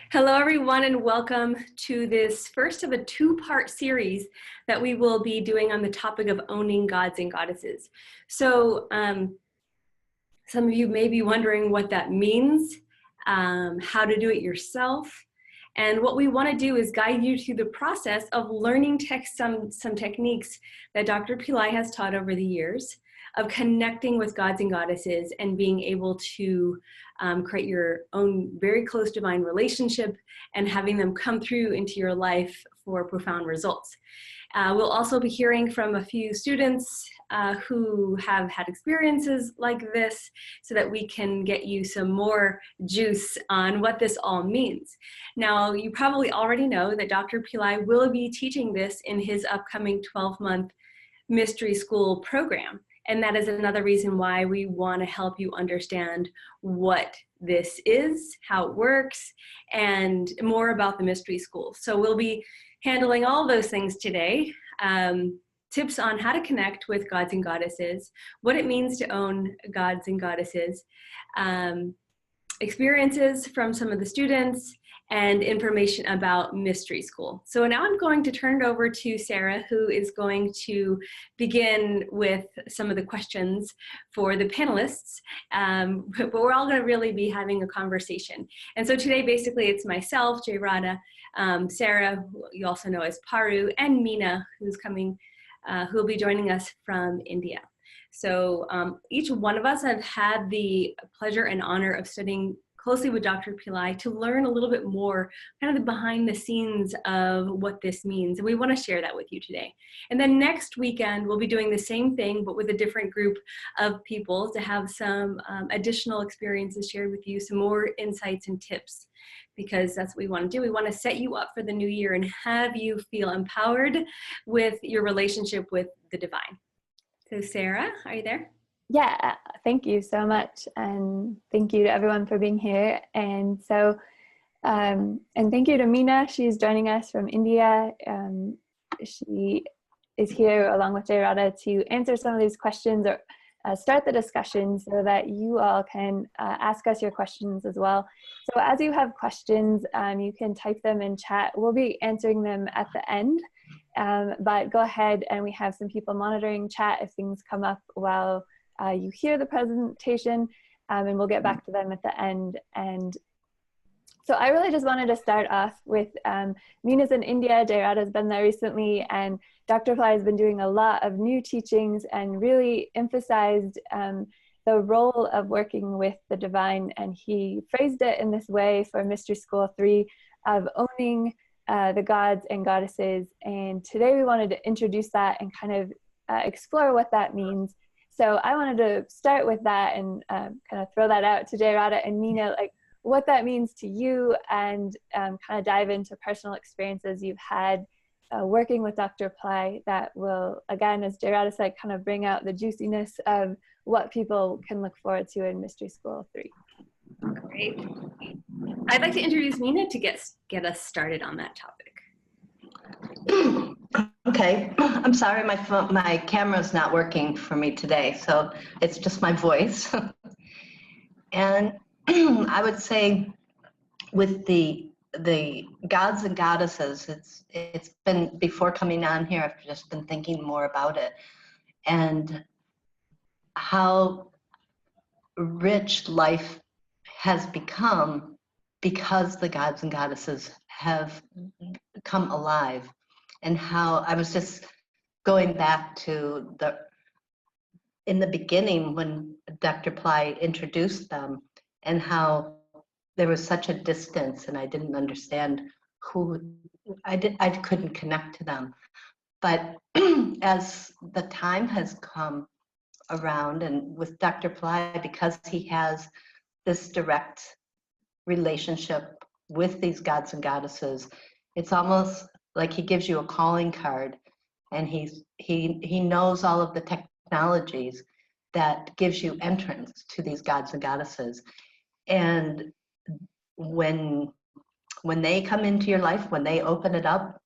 Hello, everyone, and welcome to this first of a two-part series that we will be doing on the topic of owning gods and goddesses. So some of you may be wondering what that means, how to do it yourself. And what we want to do is guide you through the process of learning some techniques that Dr. Pillai has taught over the years of connecting with gods and goddesses and being able to create your own very close divine relationship and having them come through into your life for profound results. We'll also be hearing from a few students who have had experiences like this so that we can get you some more juice on what this all means. Now, you probably already know that Dr. Pillai will be teaching this in his upcoming 12-month mystery school program. And that is another reason why we want to help you understand what this is, how it works, and more about the mystery school. So we'll be handling all those things today. Tips on how to connect with gods and goddesses, what it means to own gods and goddesses, experiences from some of the students, and information about mystery school. So now I'm going to turn it over to Sarah, who is going to begin with some of the questions for the panelists, but we're all gonna really be having a conversation. And so today, basically, it's myself, Jay Rada, Sarah, who you also know as Paru, and Meena, who's coming, who will be joining us from India. So each one of us have had the pleasure and honor of studying closely with Dr. Pillai to learn a little bit more kind of the behind the scenes of what this means. And we want to share that with you today. And then next weekend, we'll be doing the same thing, but with a different group of people to have some additional experiences shared with you, some more insights and tips, because that's what we want to do. We want to set you up for the new year and have you feel empowered with your relationship with the divine. So Sarah, are you there? Yeah, thank you so much. And thank you to everyone for being here. And so, and thank you to Meena. She's joining us from India. She is here along with Jay Rada to answer some of these questions or start the discussion so that you all can ask us your questions as well. So as you have questions, you can type them in chat. We'll be answering them at the end. But go ahead, and we have some people monitoring chat if things come up while you hear the presentation, and we'll get back to them at the end. And so I really just wanted to start off with Meena's in India, Jay Rada's been there recently, and Dr. Pillai has been doing a lot of new teachings and really emphasized the role of working with the divine. And he phrased it in this way for Mystery School 3 of owning the gods and goddesses. And today we wanted to introduce that and kind of explore what that means. So I wanted to start with that and kind of throw that out to Jay Rada and Meena, like what that means to you, and kind of dive into personal experiences you've had working with Dr. Pillai that will, again, as Jay Rada said, kind of bring out the juiciness of what people can look forward to in Mystery School 3. Great. I'd like to introduce Meena to get us started on that topic. Okay, I'm sorry, my camera's not working for me today, so it's just my voice. And I would say with the gods and goddesses, it's been, before coming on here, I've just been thinking more about it and how rich life has become because the gods and goddesses have come alive. And how I was just going back to in the beginning when Dr. Pillai introduced them, and how there was such a distance and I didn't understand I couldn't connect to them. But as the time has come around, and with Dr. Pillai, because he has this direct relationship with these gods and goddesses, it's almost like he gives you a calling card, and he knows all of the technologies that gives you entrance to these gods and goddesses. And when they come into your life, when they open it up,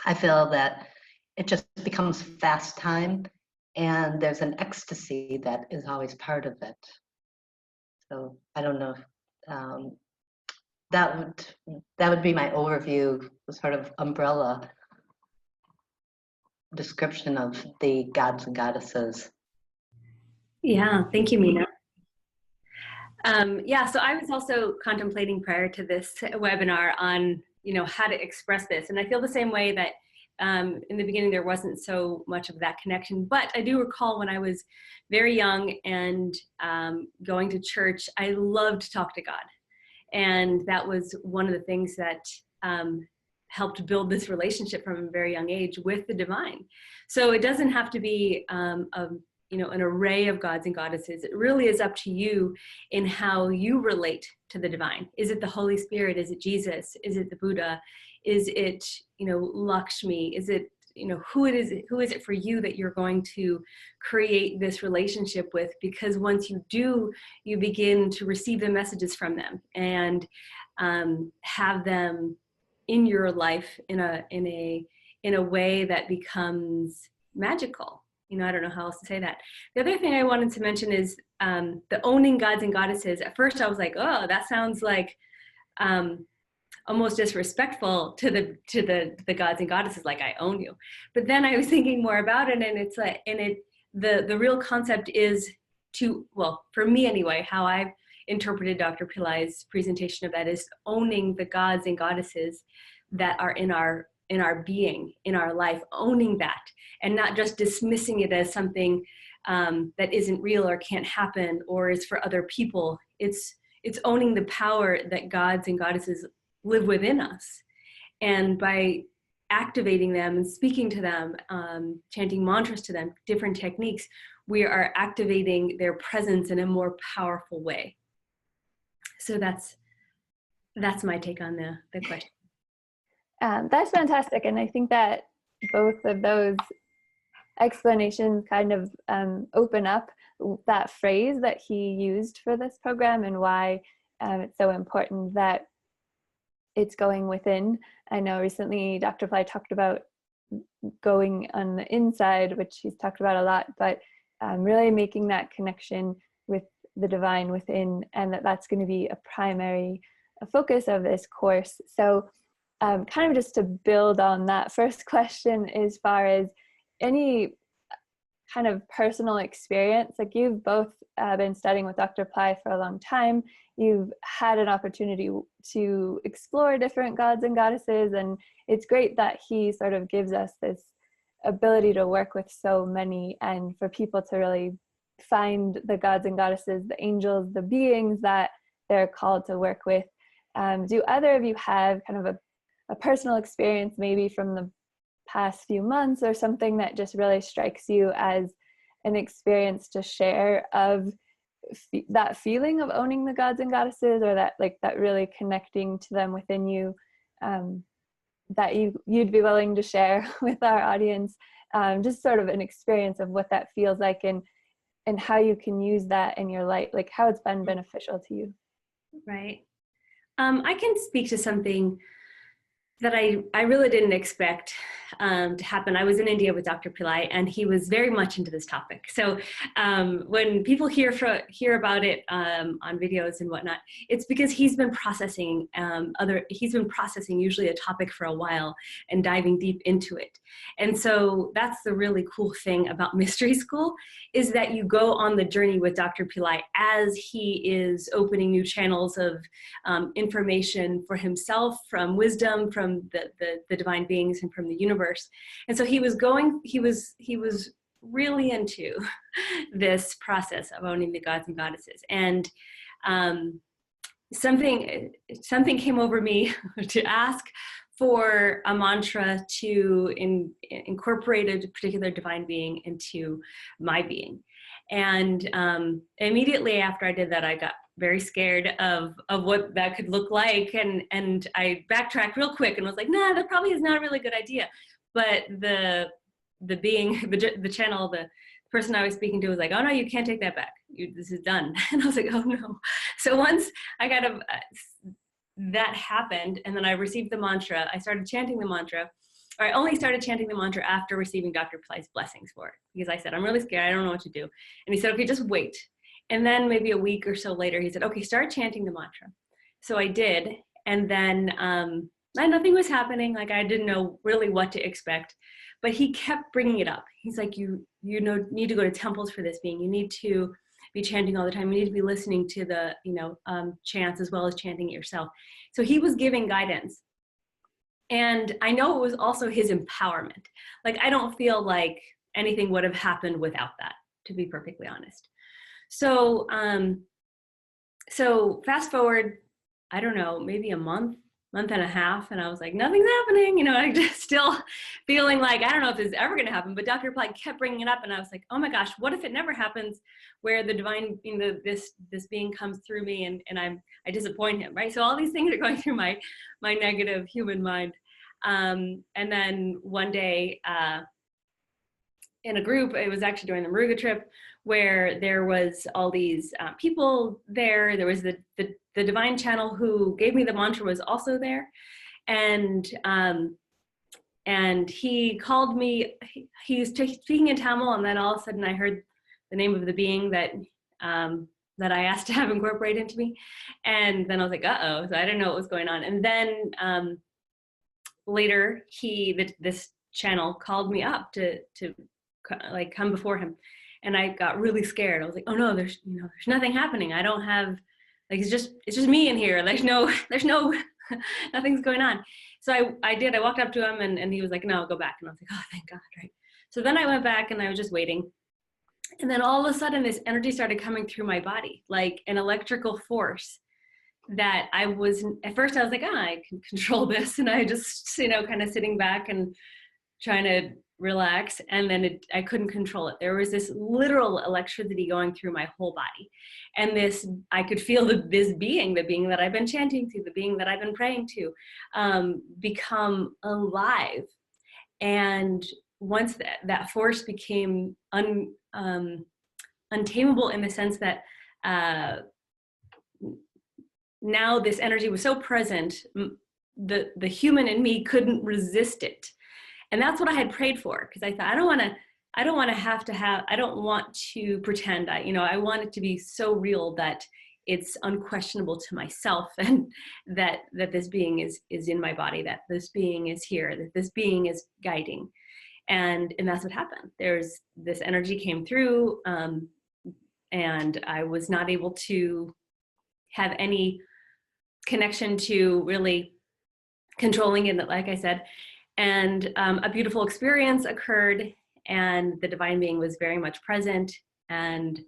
I feel that it just becomes fast time, and there's an ecstasy that is always part of it. So I don't know that would be my overview, sort of umbrella description of the gods and goddesses. Yeah, thank you, Mina. Yeah, so I was also contemplating prior to this webinar on, how to express this. And I feel the same way that in the beginning there wasn't so much of that connection. But I do recall when I was very young and going to church, I loved to talk to God. And that was one of the things that helped build this relationship from a very young age with the divine. So it doesn't have to be an array of gods and goddesses. It really is up to you in how you relate to the divine. Is it the Holy Spirit? Is it Jesus? Is it the Buddha? Is it, Lakshmi? Is it, who is it for you that you're going to create this relationship with? Because once you do, you begin to receive the messages from them and have them in your life in a way that becomes magical. I don't know how else to say that. The other thing I wanted to mention is the owning gods and goddesses. At first I was like, oh, that sounds like almost disrespectful to the gods and goddesses, like I own you. But then I was thinking more about it, and it's like, the real concept is for me anyway, how I've interpreted Dr. Pillai's presentation of that is owning the gods and goddesses that are in our being, in our life, owning that, and not just dismissing it as something that isn't real or can't happen or is for other people. It's owning the power that gods and goddesses live within us. And by activating them and speaking to them, chanting mantras to them, different techniques, we are activating their presence in a more powerful way. So that's my take on the question. That's fantastic. And I think that both of those explanations kind of open up that phrase that he used for this program and why it's so important that it's going within. I know recently Dr. Pillai talked about going on the inside, which he's talked about a lot, but really making that connection with the divine within, and that's going to be a primary focus of this course. So kind of just to build on that first question, as far as any kind of personal experience, like you've both been studying with Dr. Pillai for a long time, you've had an opportunity to explore different gods and goddesses, and it's great that he sort of gives us this ability to work with so many and for people to really find the gods and goddesses, the angels, the beings that they're called to work with. Do either of you have kind of a personal experience maybe from the past few months or something that just really strikes you as an experience to share of that feeling of owning the gods and goddesses, or that really connecting to them within you, that you'd be willing to share with our audience, just sort of an experience of what that feels like and how you can use that in your life, like how it's been beneficial to you. Right. I can speak to something that I really didn't expect to happen. I was in India with Dr. Pillai, and he was very much into this topic. So when people hear about it on videos and whatnot, it's because he's been processing usually a topic for a while and diving deep into it. And so that's the really cool thing about Mystery School, is that you go on the journey with Dr. Pillai as he is opening new channels of information for himself, from wisdom, from the divine beings, and from the universe. And so he was really into this process of owning the gods and goddesses. And something came over me to ask for a mantra to incorporate a particular divine being into my being. And immediately after I did that, I got very scared of what that could look like. And I backtracked real quick and was like, nah, that probably is not a really good idea. But the channel, the person I was speaking to was like, oh no, you can't take that back. This is done. And I was like, oh no. So once I got that happened, and then I received the mantra, I started chanting the mantra. Or I only started chanting the mantra after receiving Dr. Pillai's blessings for it, because I said, I'm really scared, I don't know what to do. And he said, okay, just wait. And then maybe a week or so later, he said, okay, start chanting the mantra. So I did, And then nothing was happening. Like I didn't know really what to expect, but he kept bringing it up. He's like, you need to go to temples for this being. You need to be chanting all the time. You need to be listening to the, chants as well as chanting it yourself. So he was giving guidance. And I know it was also his empowerment. Like, I don't feel like anything would have happened without that, to be perfectly honest. So, so fast forward, I don't know, maybe a month and a half, and I was like, nothing's happening. I just still feeling like, I don't know if this is ever going to happen, but Dr. Pillai kept bringing it up, and I was like, oh my gosh, what if it never happens, where the divine, this being comes through me, and I disappoint him, right? So all these things are going through my negative human mind. And then one day, in a group, it was actually during the Muruga trip, where there was all these people there. There was the divine channel who gave me the mantra was also there. And he called me, he was speaking in Tamil, and then all of a sudden I heard the name of the being that that I asked to have incorporated into me. And then I was like, uh-oh, so I didn't know what was going on. And then later, this channel called me up to like come before him, and I got really scared. I was like, oh no, there's nothing happening. I don't have, like, it's just me in here. There's no nothing's going on. So I walked up to him, and he was like, no, go back. And I was like, oh, thank God, right? So then I went back, and I was just waiting. And then all of a sudden, this energy started coming through my body, like an electrical force that at first I was like, I can control this. And I just, kind of sitting back and trying to relax. And then I couldn't control it. There was this literal electricity going through my whole body. And I could feel this being, the being that I've been chanting to, the being that I've been praying to, become alive. And once that force became untamable, in the sense that now this energy was so present, the human in me couldn't resist it. And that's what I had prayed for, because I thought, I don't want to pretend. I want it to be so real that it's unquestionable to myself, and that this being is in my body, that this being is here, that this being is guiding. And that's what happened. There's this energy came through, and I was not able to have any connection to really controlling it, like I said. And a beautiful experience occurred, and the divine being was very much present. And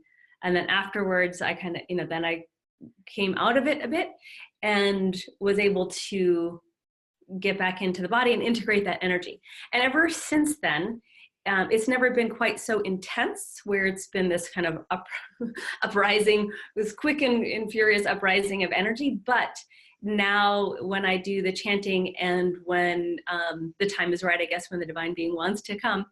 then afterwards, I kind of, then I came out of it a bit and was able to get back into the body and integrate that energy. And ever since then, it's never been quite so intense, where it's been this kind of uprising, this quick and furious uprising of energy. But now when I do the chanting, and when the time is right, I guess, when the divine being wants to come,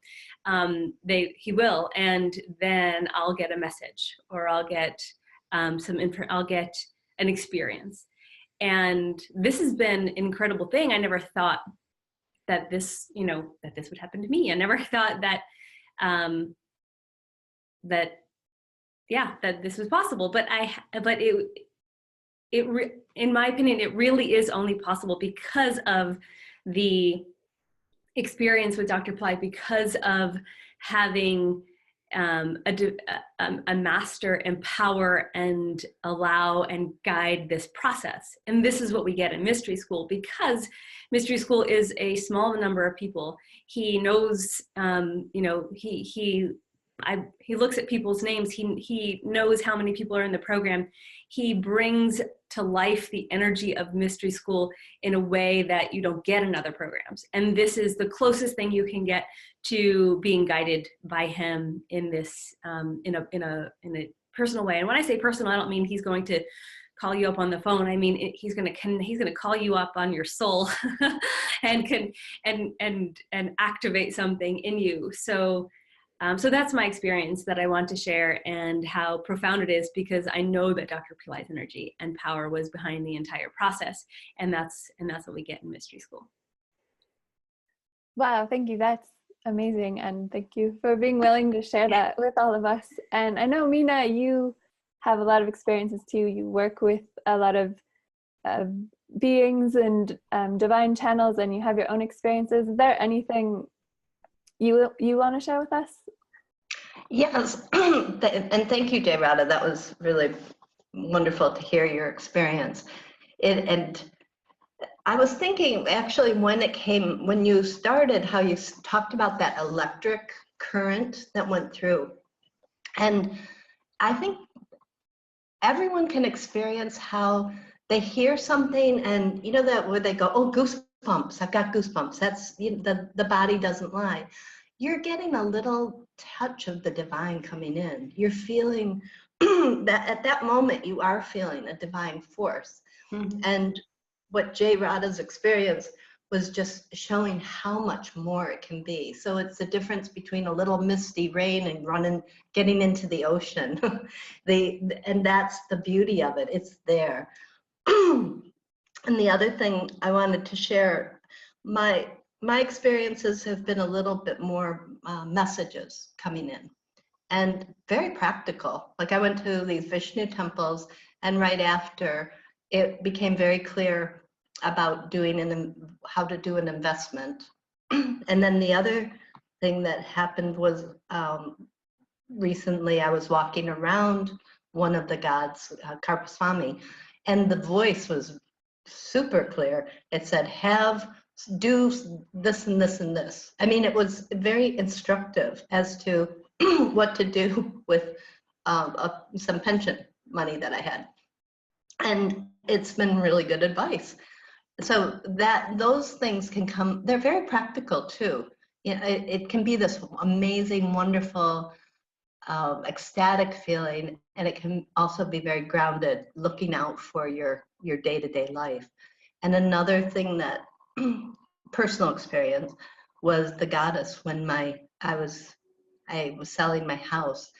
he will, and then I'll get a message, or I'll get I'll get an experience. And this has been an incredible thing. I never thought that this would happen to me. I never thought that that this was possible. But in my opinion, it really is only possible because of the experience with Dr. Pillai, because of having a master empower and allow and guide this process. And this is what we get in mystery school, because mystery school is a small number of people. He knows, he looks at people's names. He knows how many people are in the program. He brings to life the energy of mystery school in a way that you don't get in other programs. And this is the closest thing you can get to being guided by him in this, in a personal way. And when I say personal, I don't mean he's going to call you up on the phone. I mean, he's going to call you up on your soul and activate something in you. So that's my experience that I want to share, and how profound it is, because I know that Dr. Pillai's energy and power was behind the entire process, and that's what we get in mystery school. Wow, thank you. That's amazing, and thank you for being willing to share that with all of us. And I know, Meena, you have a lot of experiences too. You work with a lot of beings and divine channels, and you have your own experiences. Is there anything you want to share with us? Yes, and thank you, Jay Rada. That was really wonderful to hear your experience. And I was thinking, actually, when you started, how you talked about that electric current that went through. And I think everyone can experience how they hear something, and you know that where they go, oh, goosebumps, I've got goosebumps. That's, you know, the body doesn't lie. You're getting a little touch of the divine coming in. You're feeling that at that moment you are feeling a divine force. Mm-hmm. And what Jay Rada's experience was just showing how much more it can be. So it's the difference between a little misty rain and getting into the ocean. And that's the beauty of it. It's there. And the other thing I wanted to share, my experiences have been a little bit more messages coming in, and very practical. Like I went to these Vishnu temples, and right after, it became very clear about how to do an investment. And then the other thing that happened was recently I was walking around one of the gods, Karpaswamy, and the voice was super clear. It said, do this and this and this. I mean, it was very instructive as to what to do with some pension money that I had. And it's been really good advice. So those things can come, they're very practical too. You know, it can be this amazing, wonderful, ecstatic feeling, and it can also be very grounded, looking out for your day-to-day life. And another thing that personal experience was the goddess when I was selling my house,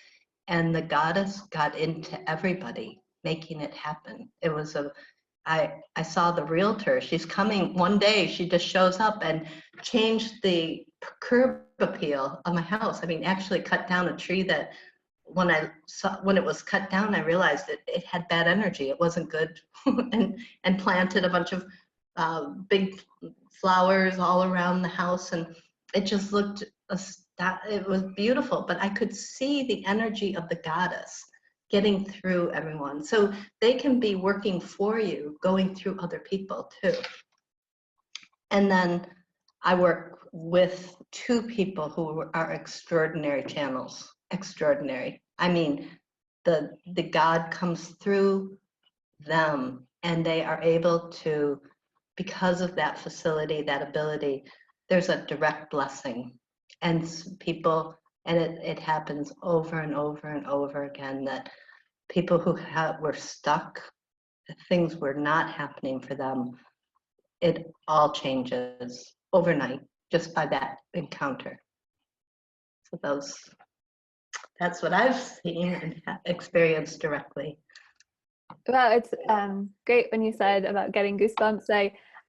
and the goddess got into everybody, making it happen. It was I saw the realtor. She's coming one day. She just shows up and changed the curb appeal of my house. I mean, actually cut down a tree that when it was cut down, I realized it had bad energy. It wasn't good, and planted a bunch of big flowers all around the house, and it just looked, it was beautiful. But I could see the energy of the goddess getting through everyone. So they can be working for you, going through other people too. And then I work with two people who are extraordinary channels, extraordinary. I mean, the God comes through them, and they are able to, because of that facility, that ability, there's a direct blessing. And people, and it happens over and over and over again, that people who were stuck, things were not happening for them, it all changes overnight just by that encounter. So that's what I've seen and experienced directly. Well, it's great when you said about getting goosebumps.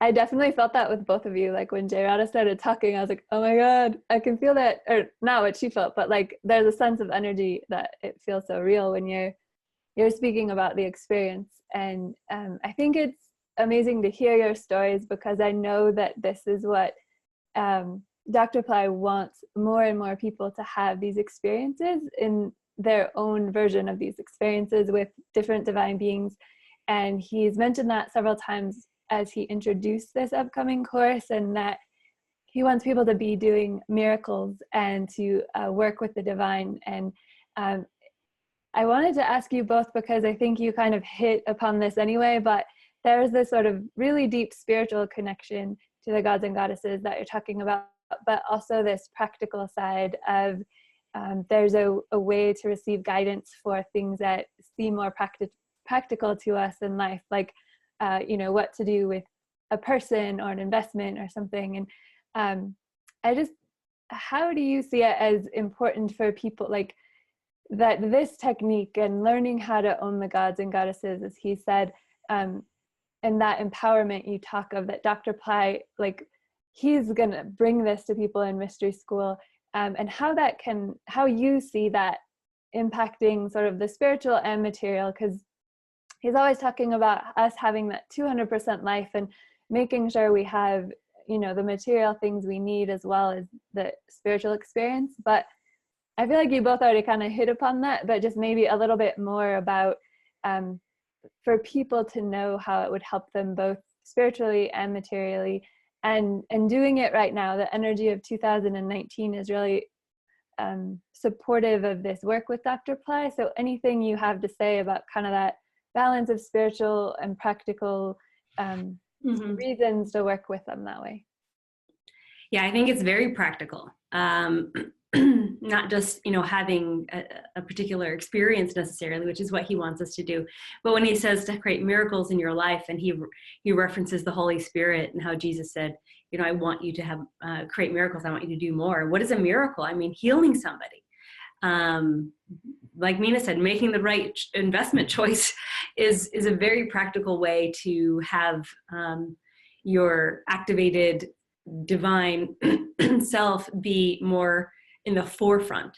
I definitely felt that with both of you. Like when Jay Rada started talking, I was like, oh my God, I can feel that, or not what she felt, but like there's a sense of energy that it feels so real when you're speaking about the experience. And I think it's amazing to hear your stories, because I know that this is what Dr. Pillai wants more and more people to have, these experiences in their own version of these experiences with different divine beings. And he's mentioned that several times as he introduced this upcoming course, and that he wants people to be doing miracles and to work with the divine. And I wanted to ask you both, because I think you kind of hit upon this anyway, but there's this sort of really deep spiritual connection to the gods and goddesses that you're talking about, but also this practical side of there's a way to receive guidance for things that seem more practical to us in life, like you know, what to do with a person or an investment or something. And how do you see it as important for people, like that this technique and learning how to own the gods and goddesses, as he said, and that empowerment you talk of, that Dr. Pillai, like he's gonna bring this to people in mystery school, and how you see that impacting sort of the spiritual and material, because he's always talking about us having that 200% life and making sure we have, you know, the material things we need as well as the spiritual experience. But I feel like you both already kind of hit upon that, but just maybe a little bit more about for people to know how it would help them both spiritually and materially, and doing it right now. The energy of 2019 is really supportive of this work with Dr. Pillai. So anything you have to say about kind of that balance of spiritual and practical reasons to work with them that way? Yeah, I think it's very practical. Not just, you know, having a particular experience necessarily, which is what he wants us to do. But when he says to create miracles in your life, and he references the Holy Spirit and how Jesus said, you know, I want you to have create miracles. I want you to do more. What is a miracle? I mean, healing somebody. Like Mina said, making the right investment choice is a very practical way to have your activated divine self be more in the forefront.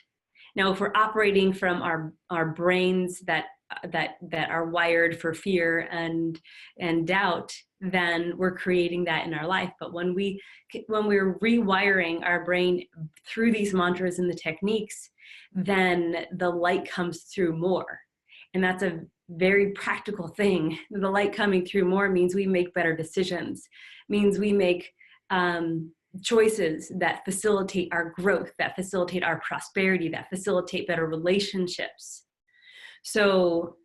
Now, if we're operating from our brains that are wired for fear and doubt, then we're creating that in our life. But when we're rewiring our brain through these mantras and the techniques, then the light comes through more. And that's a very practical thing. The light coming through more means we make better decisions, means we make choices that facilitate our growth, that facilitate our prosperity, that facilitate better relationships. So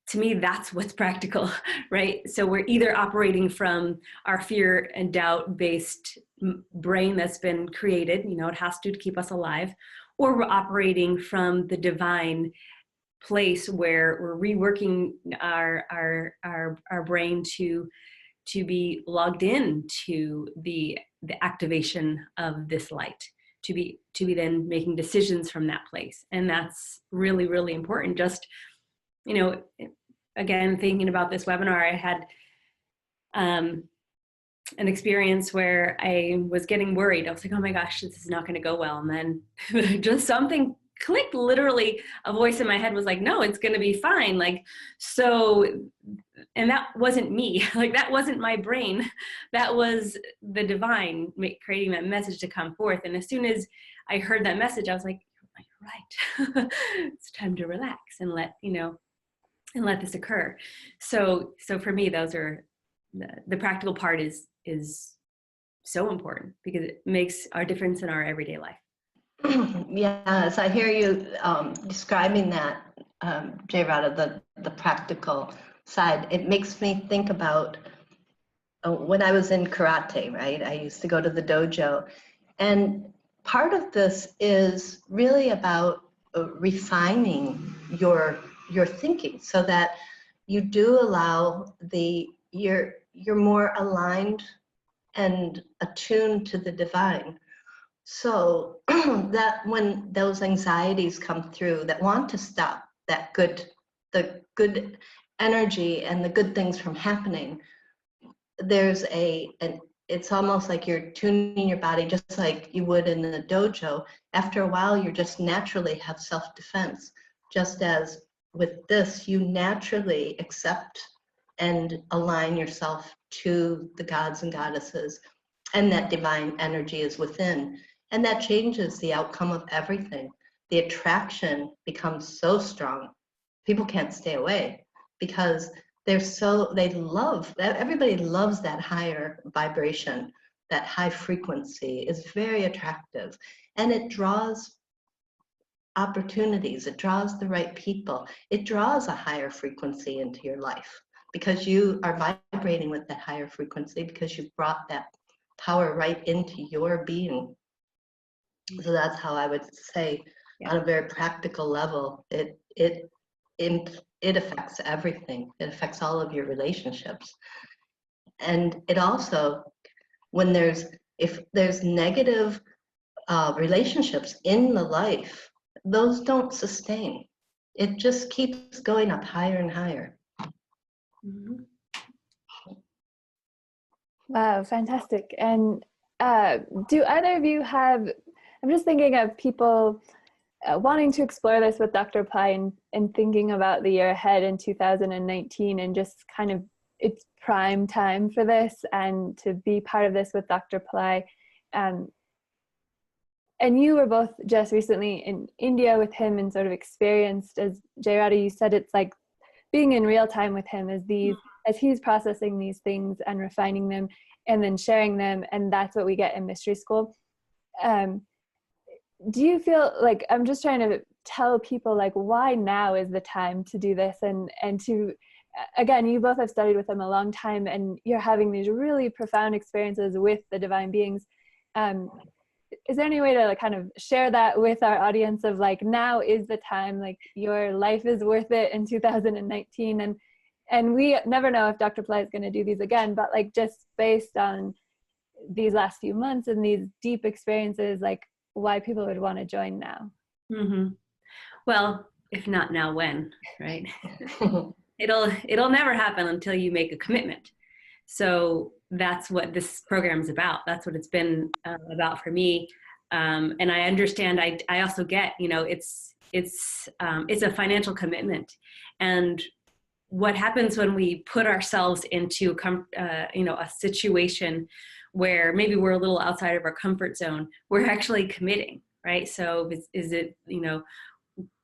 to me, that's what's practical, right? So we're either operating from our fear and doubt based brain that's been created, you know, it has to keep us alive, or we're operating from the divine place where we're reworking our brain to be logged in to the activation of this light, to be then making decisions from that place. And that's really, really important. Just, you know, again, thinking about this webinar, I had an experience where I was getting worried. I was like, oh my gosh, this is not going to go well. And then just something clicked. Literally a voice in my head was like, no, it's going to be fine. Like, so, and that wasn't me. Like, that wasn't my brain. That was the divine creating that message to come forth. And as soon as I heard that message, I was like, you're right. It's time to relax and let this occur. So for me, those are the practical part is so important because it makes our difference in our everyday life. Yes, I hear you describing that, J. Radha, the practical side. It makes me think about when I was in karate, right? I used to go to the dojo, and part of this is really about refining your thinking so that you do allow you're more aligned and attuned to the divine. So that when those anxieties come through that want to stop the good energy and the good things from happening, there's it's almost like you're tuning your body just like you would in the dojo. After a while, you just naturally have self-defense. Just as with this, you naturally accept and align yourself to the gods and goddesses, and that divine energy is within. And that changes the outcome of everything. The attraction becomes so strong, people can't stay away because they love that. Everybody loves that higher vibration. That high frequency is very attractive, and it draws opportunities. It draws the right people. It draws a higher frequency into your life because you are vibrating with that higher frequency because you've brought that power right into your being. So that's how I would say, on a very practical level, it affects everything. It affects all of your relationships. And it also, if there's negative relationships in the life, those don't sustain. It just keeps going up higher and higher. Mm-hmm. Wow, fantastic. And do either of you have, I'm just thinking of people wanting to explore this with Dr. Pillai and thinking about the year ahead in 2019 and just kind of it's prime time for this and to be part of this with Dr. Pillai. And you were both just recently in India with him and sort of experienced, as Jayrada, you said, it's like being in real time with him as he's processing these things and refining them and then sharing them. And that's what we get in mystery school. Do you feel like, I'm just trying to tell people like why now is the time to do this and to, again, you both have studied with him a long time and you're having these really profound experiences with the divine beings. Is there any way to like kind of share that with our audience of like, now is the time, like your life is worth it in 2019 and we never know if Dr. Pillai is going to do these again, but like just based on these last few months and these deep experiences, like why people would want to join now? Mm-hmm. Well, if not now, when, right? It'll never happen until you make a commitment. So that's what this program is about. That's what it's been about for me. And I understand, I also get, it's a financial commitment. And what happens when we put ourselves into, a situation where maybe we're a little outside of our comfort zone, we're actually committing, right? So is it,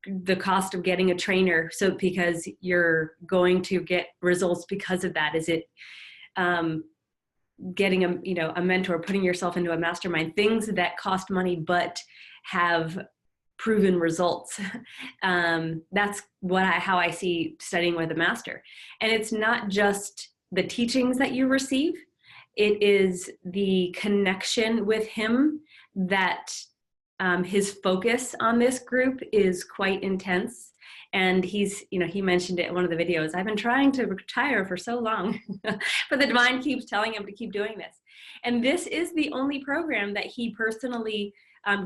the cost of getting a trainer, so because you're going to get results because of that? Is it getting a mentor, putting yourself into a mastermind, things that cost money but have proven results? That's how I see studying with a master. And it's not just the teachings that you receive, it is the connection with him that his focus on this group is quite intense. And he mentioned it in one of the videos, I've been trying to retire for so long, but the divine keeps telling him to keep doing this. And this is the only program that he personally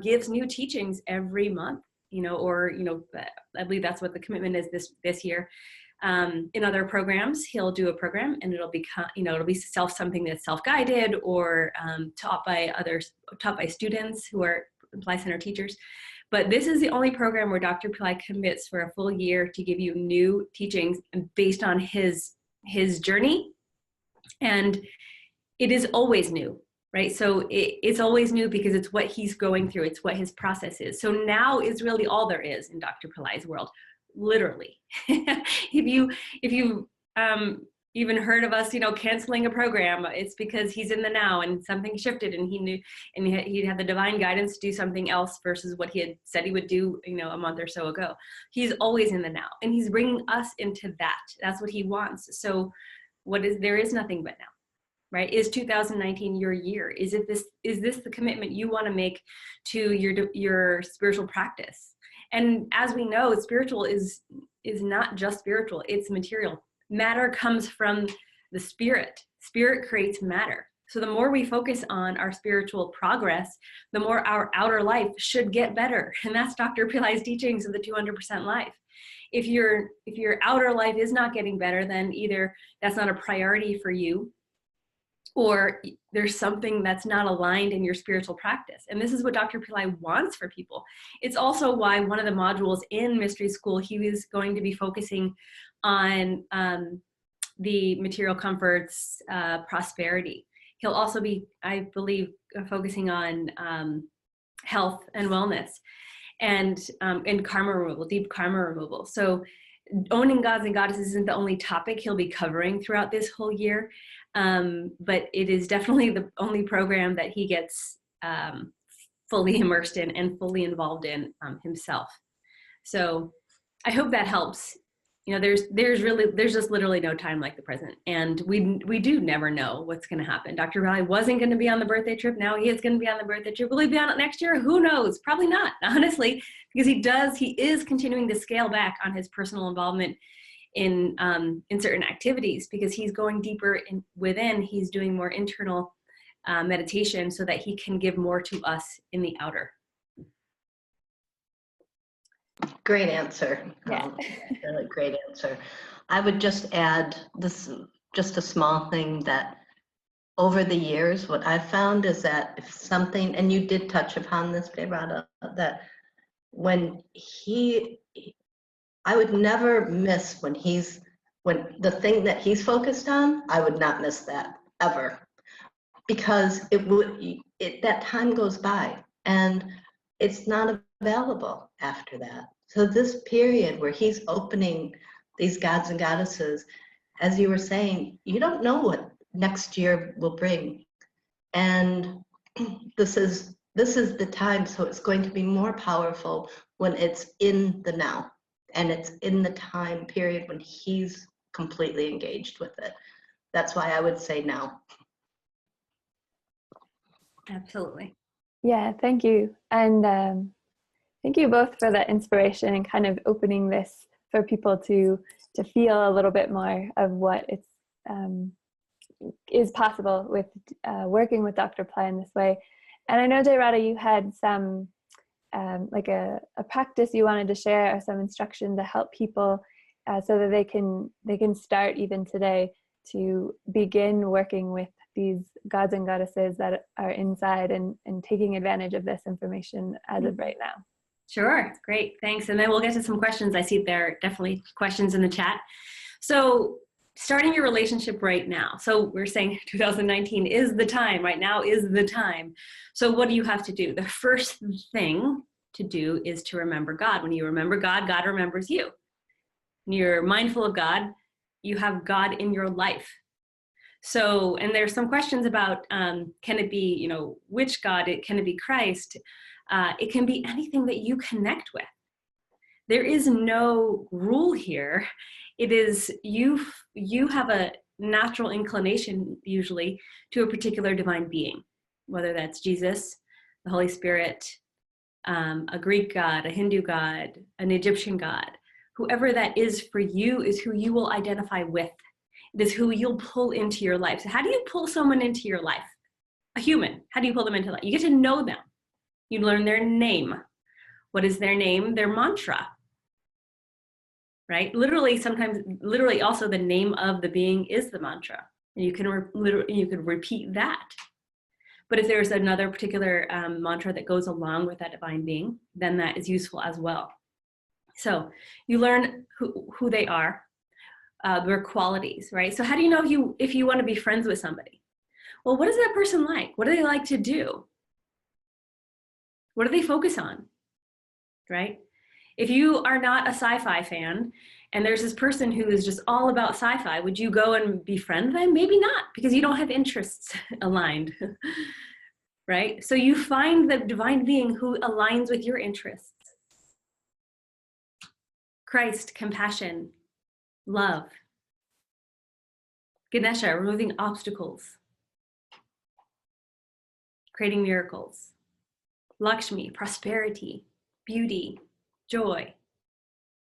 gives new teachings every month, I believe that's what the commitment is this year. In other programs, he'll do a program and it'll be something that's self-guided or taught by students who are Pillai Center teachers. But this is the only program where Dr. Pillai commits for a full year to give you new teachings based on his journey. And it is always new, right? So it's always new because it's what he's going through. It's what his process is. So now is really all there is in Dr. Pillai's world, literally. If you even heard of us, canceling a program, it's because he's in the now and something shifted and he knew, and he had the divine guidance to do something else versus what he had said he would do, a month or so ago. He's always in the now and he's bringing us into that. That's what he wants. So there is nothing but now, right? Is 2019 your year? Is this the commitment you want to make to your spiritual practice? And as we know, spiritual is not just spiritual, it's material. Matter comes from the spirit. Spirit creates matter. So the more we focus on our spiritual progress, the more our outer life should get better. And that's Dr. Pillai's teachings of the 200% life. If your outer life is not getting better, then either that's not a priority for you, or there's something that's not aligned in your spiritual practice. And this is what Dr. Pillai wants for people. It's also why one of the modules in Mystery School, he was going to be focusing on the material comforts, prosperity. He'll also be, I believe, focusing on health and wellness and karma removal, deep karma removal. So owning gods and goddesses isn't the only topic he'll be covering throughout this whole year, but it is definitely the only program that he gets fully immersed in and fully involved in himself. So I hope that helps. There's just literally no time like the present, and we do never know what's going to happen. Dr. Pillai wasn't going to be on the birthday trip. Now he is going to be on the birthday trip. Will he be on it next year? Who knows? Probably not, honestly, because he is continuing to scale back on his personal involvement in certain activities because he's going deeper within. He's doing more internal meditation so that he can give more to us in the outer. Great answer. Yeah. Really great answer. I would just add just a small thing that over the years, what I've found is that if something, and you did touch upon this, Jayrada, that when I would never miss when the thing that he's focused on, I would not miss that ever, because that time goes by and it's not available after that. So this period where he's opening these gods and goddesses, as you were saying, you don't know what next year will bring. And this is the time, so it's going to be more powerful when it's in the now, and it's in the time period when he's completely engaged with it. That's why I would say now. Absolutely. Yeah, thank you. And thank you both for that inspiration and kind of opening this for people to feel a little bit more of what is possible with working with Dr. Pillai in this way. And I know, Jayrada, you had some like a practice you wanted to share, or some instruction to help people so that they can start even today to begin working with these gods and goddesses that are inside and taking advantage of this information as of right now. Sure, great, thanks. And then we'll get to some questions. I see there are definitely questions in the chat. So starting your relationship right now. So we're saying 2019 is the time, right now is the time. So what do you have to do? The first thing to do is to remember God. When you remember God, God remembers you. When you're mindful of God, you have God in your life. So, and there's some questions about, can it be, which God? Can it be Christ? It can be anything that you connect with. There is no rule here. It is you have a natural inclination usually to a particular divine being, whether that's Jesus, the Holy Spirit, a Greek god, a Hindu god, an Egyptian god. Whoever that is for you is who you will identify with. It is who you'll pull into your life. So how do you pull someone into your life? A human. How do you pull them into life? You get to know them. You learn their name. What is their name? Their mantra. Right? Literally, sometimes, literally also the name of the being is the mantra. And you can repeat that. But if there's another particular mantra that goes along with that divine being, then that is useful as well. So you learn who they are, their qualities, right? So how do you know if you want to be friends with somebody? Well, what is that person like? What do they like to do? What do they focus on, right? If you are not a sci-fi fan and there's this person who is just all about sci-fi, would you go and befriend them? Maybe not, because you don't have interests aligned, right? So you find the divine being who aligns with your interests. Christ, compassion, love. Ganesha, removing obstacles, creating miracles. Lakshmi, prosperity, beauty, joy.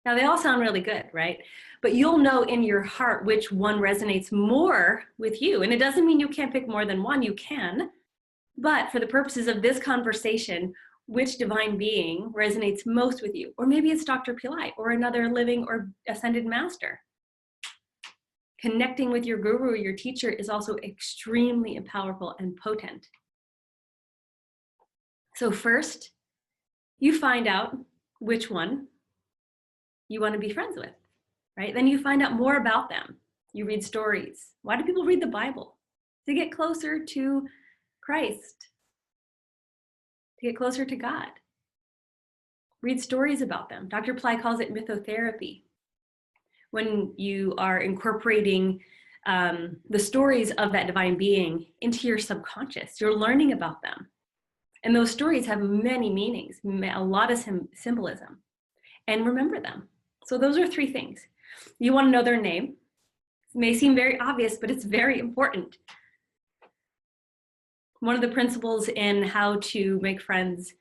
Now they all sound really good, right? But you'll know in your heart which one resonates more with you. And it doesn't mean you can't pick more than one, you can. But for the purposes of this conversation, which divine being resonates most with you? Or maybe it's Dr. Pillai or another living or ascended master. Connecting with your guru or your teacher is also extremely powerful and potent. So first, you find out which one you want to be friends with, right? Then you find out more about them. You read stories. Why do people read the Bible? To get closer to Christ, to get closer to God. Read stories about them. Dr. Pillai calls it mythotherapy. When you are incorporating the stories of that divine being into your subconscious, you're learning about them. And those stories have many meanings, a lot of symbolism, and remember them. So those are three things. You want to know their name. It may seem very obvious, but it's very important. One of the principles in how to make friends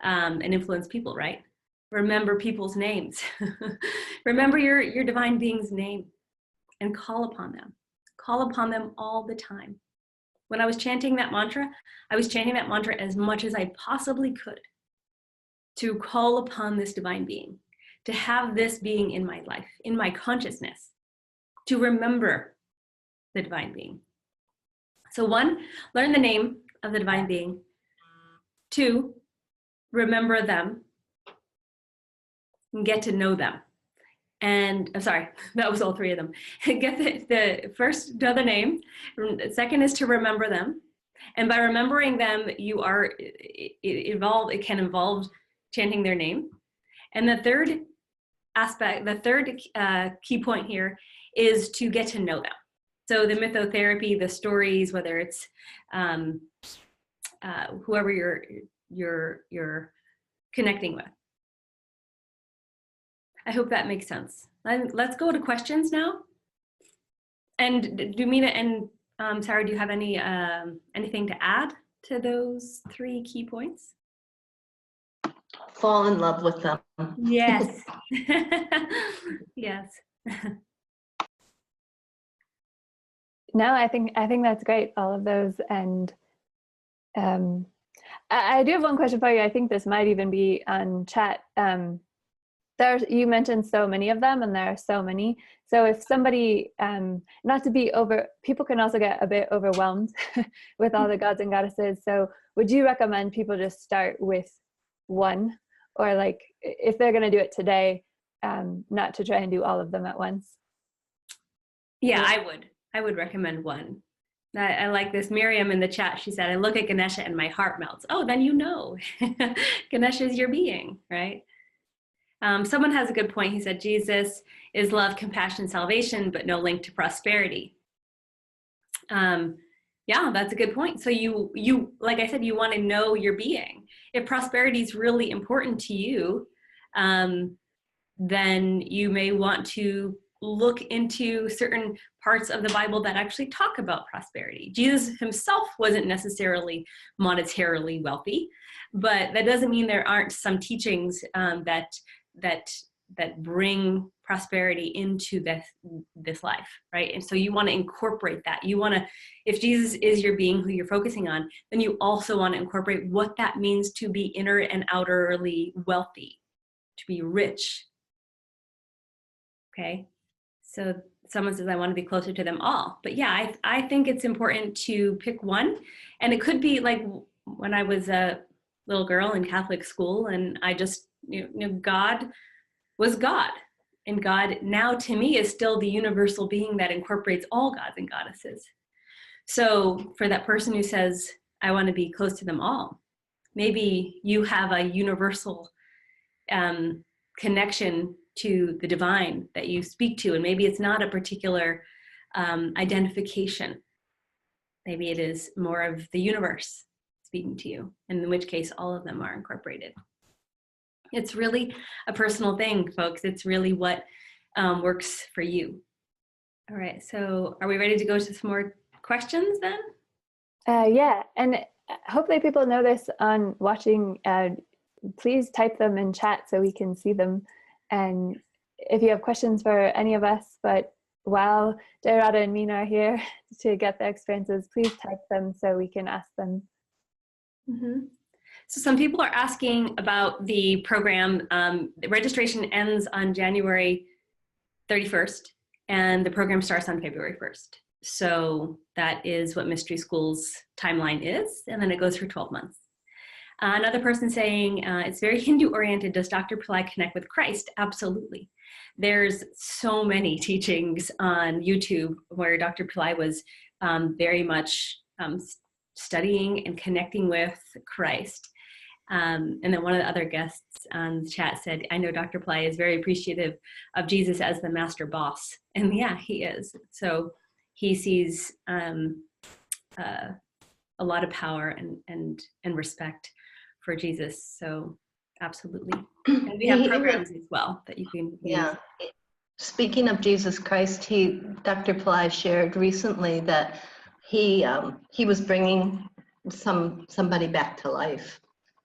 and influence people, right? Remember people's names. Remember your divine being's name and call upon them. Call upon them all the time. When I was chanting that mantra, I was chanting that mantra as much as I possibly could to call upon this divine being, to have this being in my life, in my consciousness, to remember the divine being. So 1, learn the name of the divine being. 2, remember them. get to know them. And I'm sorry, that was all three of them. Get the first, know the name. Second is to remember them. And by remembering them, it can involve chanting their name. And the third aspect, the third key point here is to get to know them. So the mythotherapy, the stories, whether it's whoever you're connecting with. I hope that makes sense. Let's go to questions now. And Dumina and Sarah, do you have anything to add to those three key points? Fall in love with them. Yes. Yes. No, I think that's great, all of those. And I do have one question for you. I think this might even be on chat. You mentioned so many of them, and there are so many. So if somebody, not to be people can also get a bit overwhelmed with all the gods and goddesses. So would you recommend people just start with one, or like if they're going to do it today, not to try and do all of them at once? Yeah, I would recommend one. I like this. Miriam in the chat, she said, I look at Ganesha and my heart melts. Oh, then you know. Ganesha is your being, right? Someone has a good point. He said, Jesus is love, compassion, salvation, but no link to prosperity. Yeah, that's a good point. So you, like I said, you want to know your being. If prosperity is really important to you, then you may want to look into certain parts of the Bible that actually talk about prosperity. Jesus himself wasn't necessarily monetarily wealthy, but that doesn't mean there aren't some teachings that bring prosperity into this life, right? And so you want to incorporate that. You want to, if Jesus is your being who you're focusing on, then you also want to incorporate what that means to be inner and outerly wealthy, to be rich. Okay, so someone says, I want to be closer to them all. But yeah, I think it's important to pick one. And it could be like when I was a little girl in Catholic school, and I just, God was God. And God now to me is still the universal being that incorporates all gods and goddesses. So for that person who says, I want to be close to them all, maybe you have a universal connection to the divine that you speak to, and maybe it's not a particular identification. Maybe it is more of the universe speaking to you, and in which case all of them are incorporated. It's really a personal thing, folks. It's really what works for you. All right, so are we ready to go to some more questions then? Yeah, and hopefully people know this on watching. Please type them in chat so we can see them. And if you have questions for any of us, but while Jairada and Mina are here to get their experiences, please type them so we can ask them. Mm-hmm. So some people are asking about the program. The registration ends on January 31st, and the program starts on February 1st. So that is what Mystery School's timeline is, and then it goes for 12 months. Another person saying, it's very Hindu-oriented. Does Dr. Pillai connect with Christ? Absolutely. There's so many teachings on YouTube where Dr. Pillai was very much studying and connecting with Christ. And then one of the other guests on the chat said, I know Dr. Pillai is very appreciative of Jesus as the master boss. And yeah, he is. So he sees a lot of power and respect for Jesus. So absolutely. And we have programs as well that you can use. Yeah. Speaking of Jesus Christ, Dr. Pillai shared recently that he was bringing somebody back to life.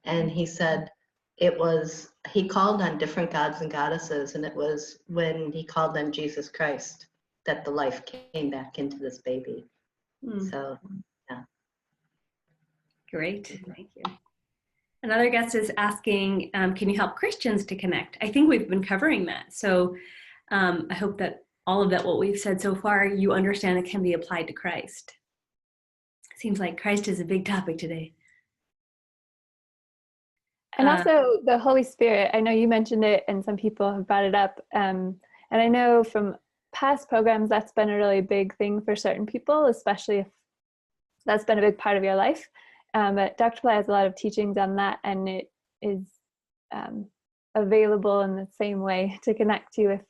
And he said he called on different gods and goddesses, and it was when he called on Jesus Christ that the life came back into this baby. So, yeah. Great, thank you. Another guest is asking, can you help Christians to connect? I think we've been covering that. So I hope that all of that, what we've said so far, you understand it can be applied to Christ. Seems like Christ is a big topic today. And also the Holy Spirit, I know you mentioned it and some people have brought it up. And I know from past programs, that's been a really big thing for certain people, especially if that's been a big part of your life. But Dr. Pillai has a lot of teachings on that, and it is available in the same way to connect to with,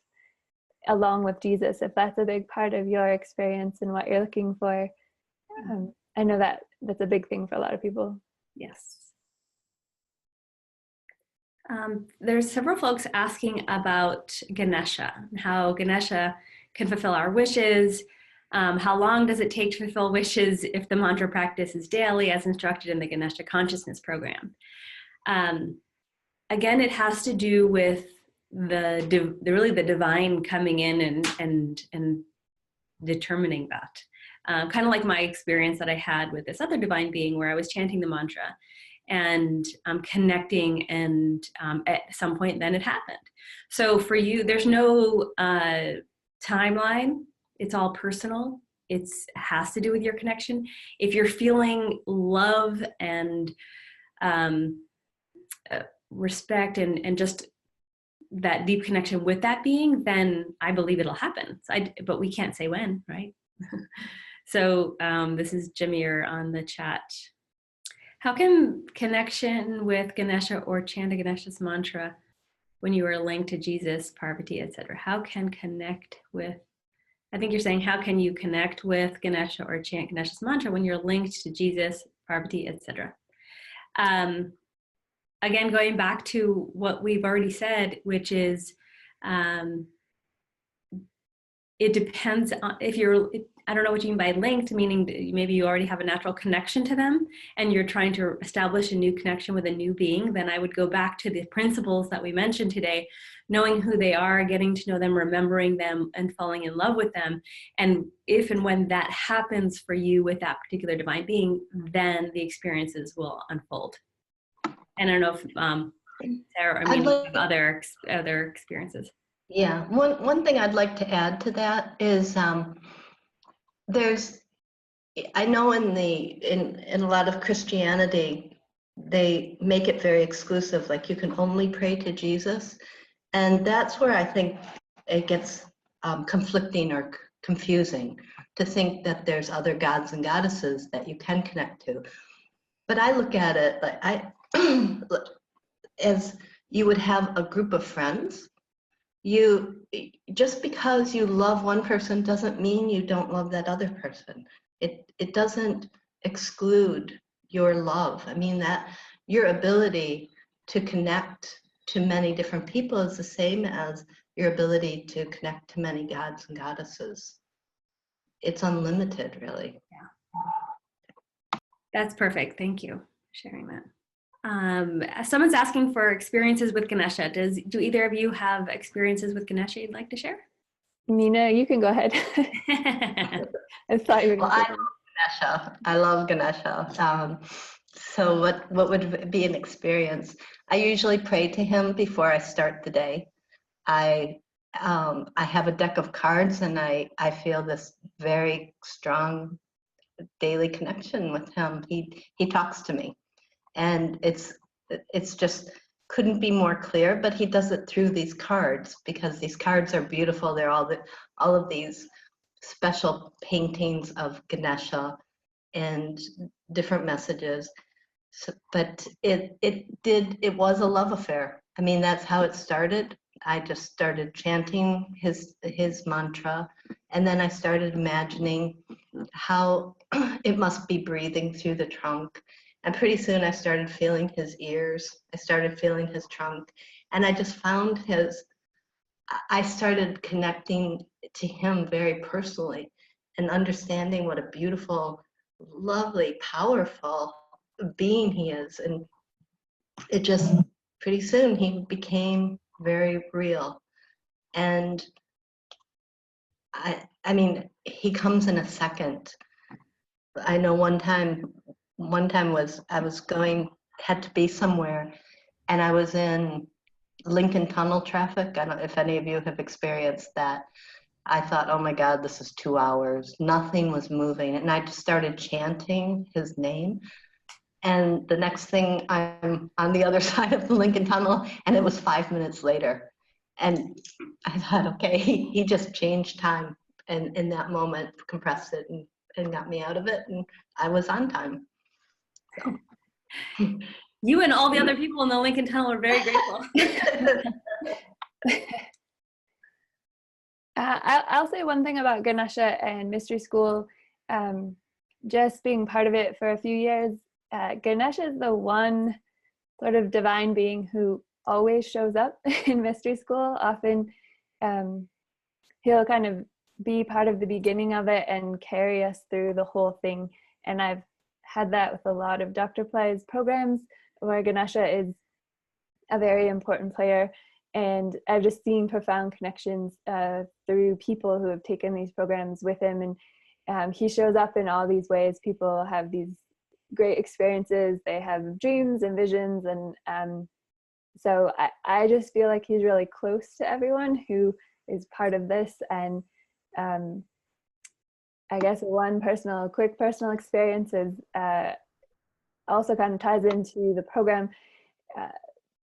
along with Jesus, if that's a big part of your experience and what you're looking for. I know that that's a big thing for a lot of people. Yes. There's several folks asking about Ganesha, how Ganesha can fulfill our wishes. How long does it take to fulfill wishes if the mantra practice is daily as instructed in the Ganesha Consciousness Program? Again, it has to do with the divine coming in and determining that. Kind of like my experience that I had with this other divine being where I was chanting the mantra and connecting, and at some point then it happened. So for you, there's no timeline. It's all personal. It has to do with your connection. If you're feeling love and respect and just that deep connection with that being, then I believe it'll happen. But we can't say when, right? So this is Jameer on the chat. How can connection with Ganesha or chant a Ganesha's mantra when you are linked to Jesus, Parvati, etc.? How can connect with, I think you're saying, how can you connect with Ganesha or chant Ganesha's mantra when you're linked to Jesus, Parvati, etc.? Again, going back to what we've already said, which is it depends on if you're, I don't know what you mean by linked, meaning maybe you already have a natural connection to them and you're trying to establish a new connection with a new being, then I would go back to the principles that we mentioned today, knowing who they are, getting to know them, remembering them, and falling in love with them. And if and when that happens for you with that particular divine being, then the experiences will unfold. And I don't know if Sarah, I mean, other experiences. Yeah, one thing I'd like to add to that is there's, I know in a lot of Christianity, they make it very exclusive, like you can only pray to Jesus. And that's where I think it gets conflicting or confusing to think that there's other gods and goddesses that you can connect to. But I look at it like as you would have a group of friends. Just because you love one person doesn't mean you don't love that other person. It doesn't exclude your love. I mean, that your ability to connect to many different people is the same as your ability to connect to many gods and goddesses. It's unlimited, really. Yeah. That's perfect. Thank you for sharing that. Someone's asking for experiences with Ganesha. Do either of you have experiences with Ganesha you'd like to share? Nina, you can go ahead. I thought you were going to say Ganesha. I love Ganesha. So what would be an experience? I usually pray to him before I start the day. I have a deck of cards, and I feel this very strong daily connection with him. He talks to me. And it's just couldn't be more clear, but he does it through these cards, because these cards are beautiful. They're all of these special paintings of Ganesha and different messages. So, but it was a love affair. I mean, that's how it started. I just started chanting his mantra, and then I started imagining how it must be breathing through the trunk. And pretty soon I started feeling his ears, I started feeling his trunk, and I just found I started connecting to him very personally and understanding what a beautiful, lovely, powerful being he is. And it just, pretty soon he became very real. And I mean, he comes in a second. I know one time I was had to be somewhere, and I was in Lincoln Tunnel traffic. I don't know if any of you have experienced that. I thought, oh my God, this is 2 hours. Nothing was moving. And I just started chanting his name. And the next thing, I'm on the other side of the Lincoln Tunnel, and it was 5 minutes later. And I thought, okay, he just changed time, and in that moment compressed it and got me out of it, and I was on time. So. You and all the other people in the Lincoln Tunnel are very grateful. I'll say one thing about Ganesha and Mystery School. Just being part of it for a few years, Ganesha is the one sort of divine being who always shows up in Mystery School. Often he'll kind of be part of the beginning of it and carry us through the whole thing. And I've had that with a lot of Dr. Pillai's programs, where Ganesha is a very important player. And I've just seen profound connections through people who have taken these programs with him. And he shows up in all these ways. People have these great experiences. They have dreams and visions. And so I just feel like he's really close to everyone who is part of this. And I guess one quick personal experience is also kind of ties into the program.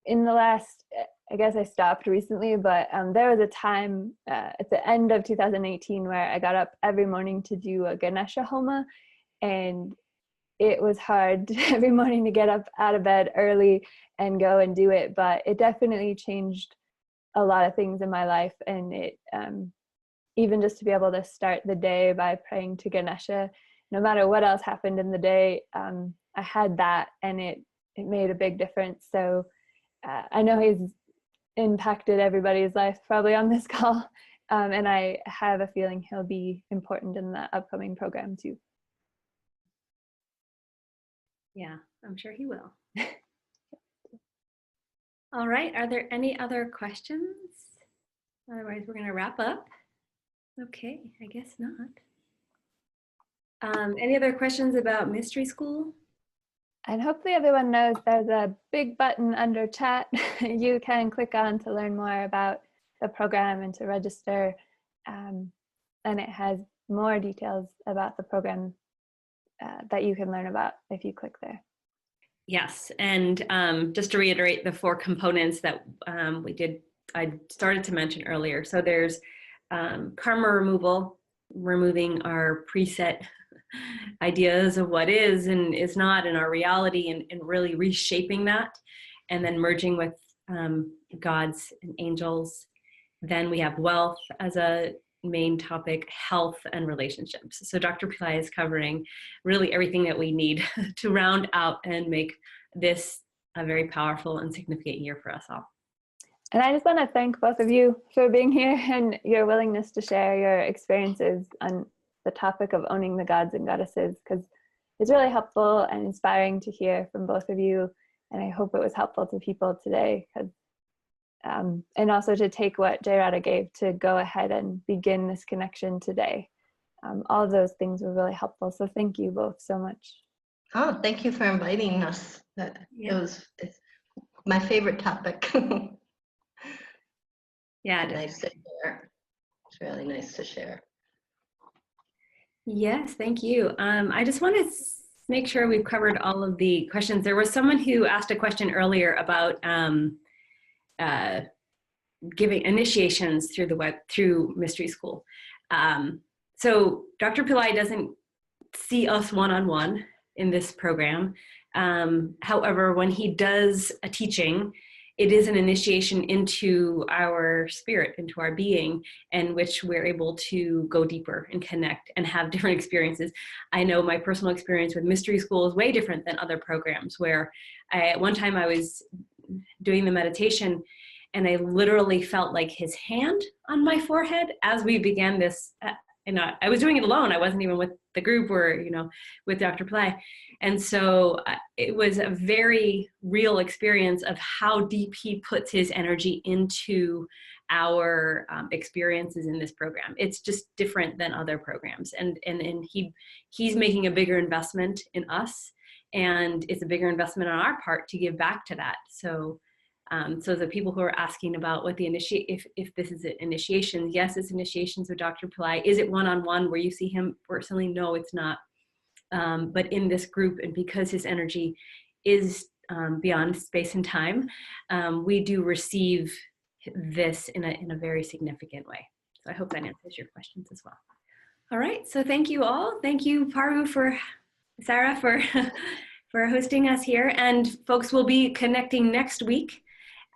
In the last, I guess I stopped recently, but there was a time at the end of 2018 where I got up every morning to do a Ganesha Homa, and it was hard every morning to get up out of bed early and go and do it, but it definitely changed a lot of things in my life. And it even just to be able to start the day by praying to Ganesha, no matter what else happened in the day, I had that, and it made a big difference. So I know he's impacted everybody's life probably on this call, and I have a feeling he'll be important in the upcoming program too. Yeah, I'm sure he will. All right, are there any other questions? Otherwise, we're going to wrap up. Okay, I guess not. Any other questions about Mystery School? And hopefully everyone knows there's a big button under chat you can click on to learn more about the program and to register. And it has more details about the program that you can learn about if you click there. Yes, and just to reiterate the 4 components that I started to mention earlier. So there's karma removal, removing our preset ideas of what is and is not in our reality, and really reshaping that, and then merging with gods and angels. Then we have wealth as a main topic, health and relationships. So Dr. Pillai is covering really everything that we need to round out and make this a very powerful and significant year for us all. And I just want to thank both of you for being here and your willingness to share your experiences on the topic of owning the gods and goddesses, because it's really helpful and inspiring to hear from both of you. And I hope it was helpful to people today, and also to take what Jayrada gave to go ahead and begin this connection today. All of those things were really helpful. So thank you both so much. Oh, thank you for inviting us. It's my favorite topic. Yeah, nice to share. It's really nice to share. Yes, thank you. I just want to make sure we've covered all of the questions. There was someone who asked a question earlier about giving initiations through the web, through Mystery School. So Dr. Pillai doesn't see us one-on-one in this program. However, when he does a teaching, it is an initiation into our spirit, into our being, in which we're able to go deeper and connect and have different experiences. I know my personal experience with Mystery School is way different than other programs, where at one time I was doing the meditation and I literally felt like his hand on my forehead as we began this. I was doing it alone. I wasn't even with the group or, with Dr. Pillai. And so it was a very real experience of how deep he puts his energy into our experiences in this program. It's just different than other programs. And he's making a bigger investment in us, and it's a bigger investment on our part to give back to that. So the people who are asking about what the if this is an initiation, yes, it's initiations with Dr. Pillai. Is it one-on-one where you see him personally? No, it's not. but in this group, and because his energy is beyond space and time, we do receive this in a very significant way. So I hope that answers your questions as well. All right, so thank you all. Thank you, Sarah, for hosting us here. And folks will be connecting next week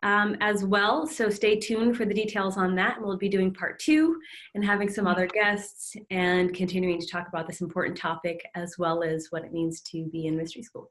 as well. So stay tuned for the details on that. We'll be doing part 2 and having some other guests and continuing to talk about this important topic, as well as what it means to be in mystery school.